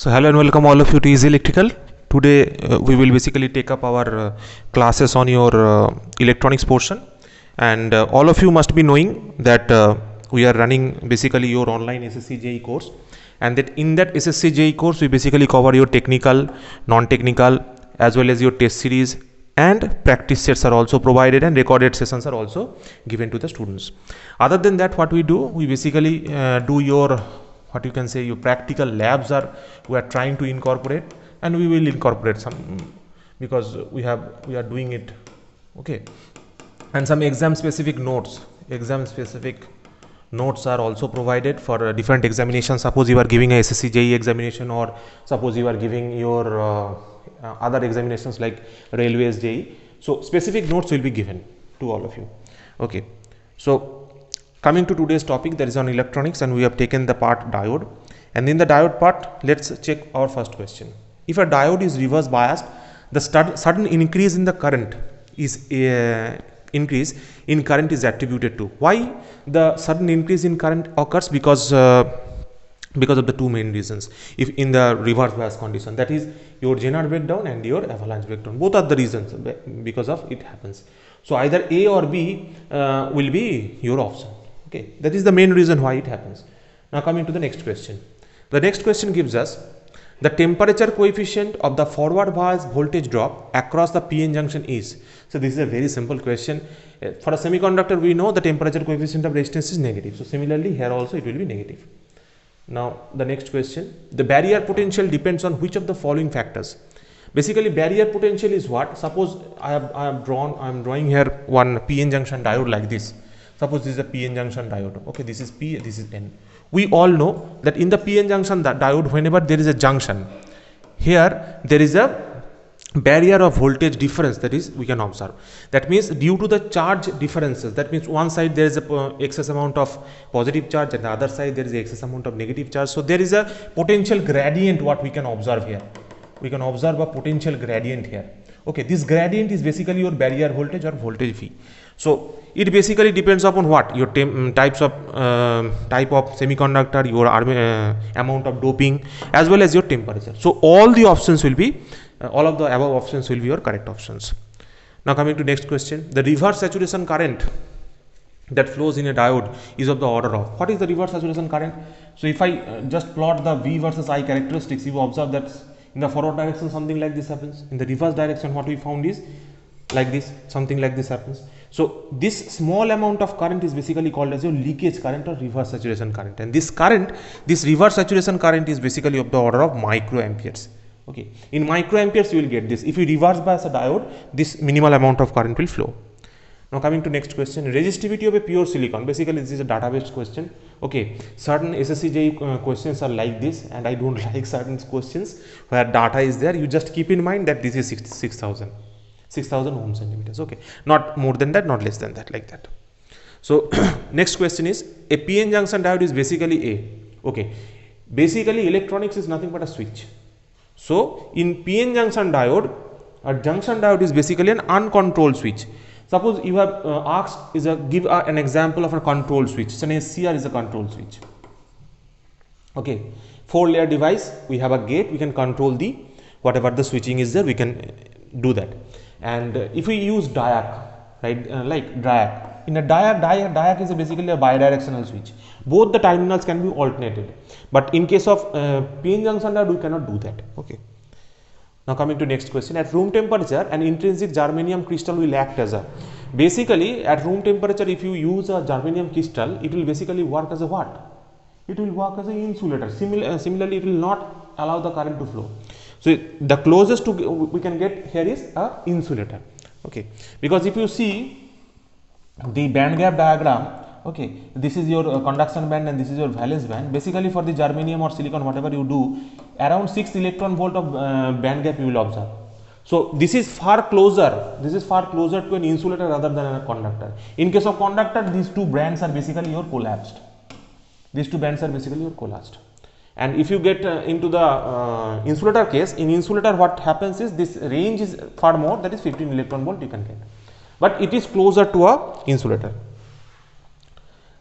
So hello and welcome all of you to Easy Electrical. Today we will basically take up our classes on your electronics portion, and all of you must be knowing that we are running basically your online SSC JEE course, and that in that SSC JEE course we basically cover your technical, non-technical as well as your test series, and practice sets are also provided and recorded sessions are also given to the students. Other than that, what we do, we basically do your what you can say your practical labs are we are trying to incorporate, and we will incorporate some because we are doing it, okay. And some exam specific notes are also provided for different examinations. Suppose you are giving a SSC JEE examination, or suppose you are giving your other examinations like railways JEE, so specific notes will be given to all of you, okay. So coming to today's topic, that is on electronics, and we have taken the part diode. And in the diode part, let's check our first question. If a diode is reverse biased, the sudden increase in the current is increase in current is attributed to. Why the sudden increase in current occurs? Because of the two main reasons. If in the reverse bias condition, that is your Zener breakdown and your avalanche breakdown, both are the reasons because of it happens. So either A or B will be your option. Okay, that is the main reason why it happens. Now coming to the next question. The next question gives us the temperature coefficient of the forward bias voltage drop across the PN junction is. So this is a very simple question. For a semiconductor, we know the temperature coefficient of resistance is negative. So similarly here also it will be negative. Now the next question. The barrier potential depends on which of the following factors? Basically barrier potential is what? Suppose I am drawing here one PN junction diode like this. Suppose this is a PN junction diode. Okay, this is P, this is N. We all know that in the PN junction diode, whenever there is a junction, here there is a barrier of voltage difference, that is we can observe. That means due to the charge differences, that means one side there is a excess amount of positive charge and the other side there is a excess amount of negative charge. So there is a potential gradient what we can observe here. We can observe a potential gradient here. Okay, this gradient is basically your barrier voltage or voltage V. So it basically depends upon what your type of semiconductor, your amount of doping, as well as your temperature. So all the options will be all of the above options will be your correct options. Now coming to next question. The reverse saturation current that flows in a diode is of the order of. What is the reverse saturation current? So if I just plot the V versus I characteristics, you observe that in the forward direction something like this happens. In the reverse direction what we found is like this, something like this happens. So this small amount of current is basically called as your leakage current or reverse saturation current, and this reverse saturation current is basically of the order of microamperes. Okay, in microamperes you will get this. If you reverse bias a diode, this minimal amount of current will flow. Now coming to next question, resistivity of a pure silicon. Basically this is a database question. Okay, certain SSC JEE questions are like this, and I don't like certain questions where data is there. You just keep in mind that this is 6,000 ohm centimeters. Okay, not more than that, not less than that, like that. So next question is, a PN junction diode is basically a. Okay, basically electronics is nothing but a switch. So in PN junction diode, a junction diode is basically an uncontrolled switch. Suppose you have asked give an example of a control switch. So an SCR is a control switch. Okay, 4-layer device, we have a gate, we can control the whatever the switching is there, we can do that. And if we use diac, right, like diac, in a diac is basically a bidirectional switch. Both the terminals can be alternated, but in case of PN junction diode, we cannot do that. Okay. Now coming to next question, at room temperature an intrinsic germanium crystal will act as a, basically at room temperature if you use a germanium crystal, it will basically work as a what? It will work as an insulator. Similarly it will not allow the current to flow. So the closest to we can get here is a insulator. Okay, because if you see the band gap diagram, okay, this is your conduction band and this is your valence band. Basically for the germanium or silicon, whatever you do, around 6 electron volt of band gap you will observe. So this is far closer to an insulator rather than a conductor. In case of conductor, these two bands are basically your collapsed. And if you get into the insulator case, in insulator what happens is this range is far more, that is 15 electron volt you can get, but it is closer to a insulator.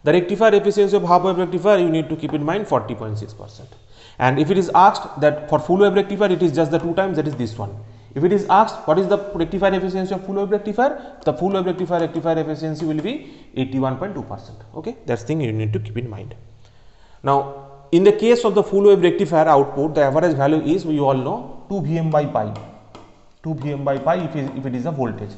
The rectifier efficiency of half wave rectifier, you need to keep in mind 40.6%. And if it is asked that for full wave rectifier, it is just the 2 times, that is this one. If it is asked what is the rectifier efficiency of full wave rectifier, the full wave rectifier efficiency will be 81.2%. Okay, that's thing you need to keep in mind. Now, in the case of the full wave rectifier output, the average value is, we all know, 2 Vm by pi. 2 Vm by pi if it is a voltage.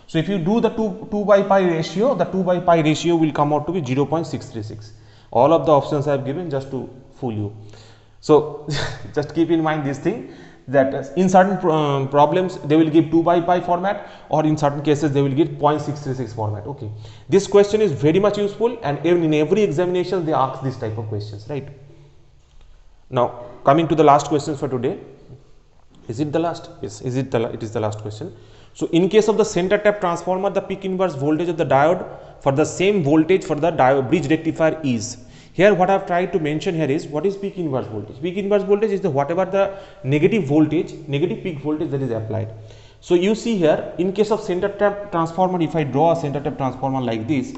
So if you do the 2 by pi ratio, the 2 by pi ratio will come out to be 0.636. All of the options I have given just to fool you. So just keep in mind this thing, that in certain problems they will give 2 by pi format, or in certain cases they will give 0.636 format. Okay, this question is very much useful, and in every examination they ask this type of questions, right? Now coming to the last questions for today. Is it the last? Yes, it is the last question. So in case of the center tap transformer, the peak inverse voltage of the diode for the same voltage for the diode bridge rectifier is. Here what I have tried to mention here is, what is peak inverse voltage? Peak inverse voltage is the whatever the negative voltage, negative peak voltage that is applied. So you see here, in case of center tap transformer, if I draw a center tap transformer like this,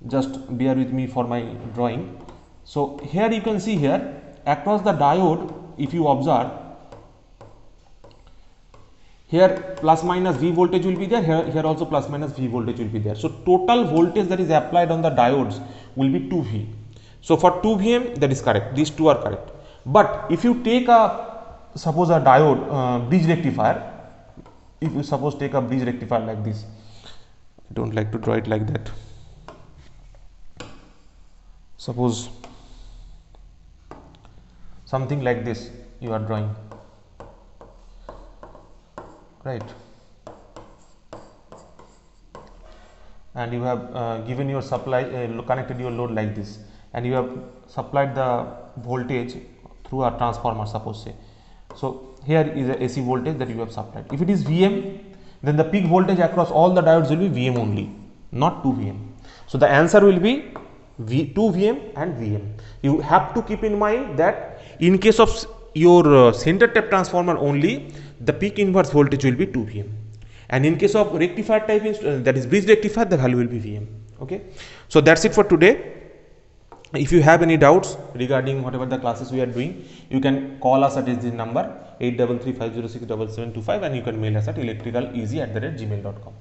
just bear with me for my drawing. So here you can see here across the diode, if you observe, here plus minus V voltage will be there, here also plus minus V voltage will be there. So total voltage that is applied on the diodes will be 2V. So for 2 Vm, that is correct, these two are correct. But if you take suppose a diode bridge rectifier, if you suppose take a bridge rectifier like this, I don't like to draw it like that. Suppose something like this you are drawing, right, and you have given your supply, connected your load like this, and you have supplied the voltage through a transformer, suppose say. So here is a AC voltage that you have supplied. If it is Vm, then the peak voltage across all the diodes will be Vm only, not 2 Vm. So the answer will be 2 Vm and Vm. You have to keep in mind that in case of your center tap transformer only, the peak inverse voltage will be 2 Vm, and in case of rectifier type, that is bridge rectifier, the value will be Vm. Okay, so that's it for today. If you have any doubts regarding whatever the classes we are doing, you can call us at this number 8335067725, and you can mail us at electricaleasy@gmail.com.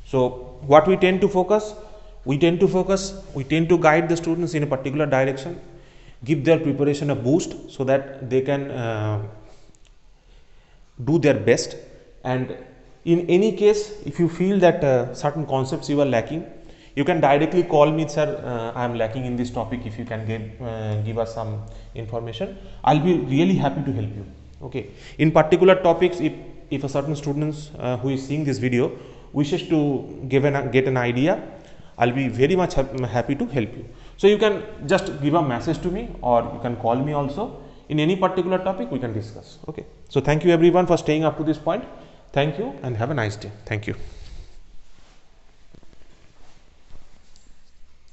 So what we tend to focus, we tend to guide the students in a particular direction, give their preparation a boost so that they can do their best. And in any case, if you feel that certain concepts you are lacking, you can directly call me, sir, I am lacking in this topic, if you can give us some information, I'll be really happy to help you. Okay, in particular topics, if a certain students who is seeing this video wishes to get an idea, I'll be very much happy to help you. So you can just give a message to me, or you can call me also. In any particular topic we can discuss. Okay, so thank you everyone for staying up to this point. Thank you and have a nice day. Thank you.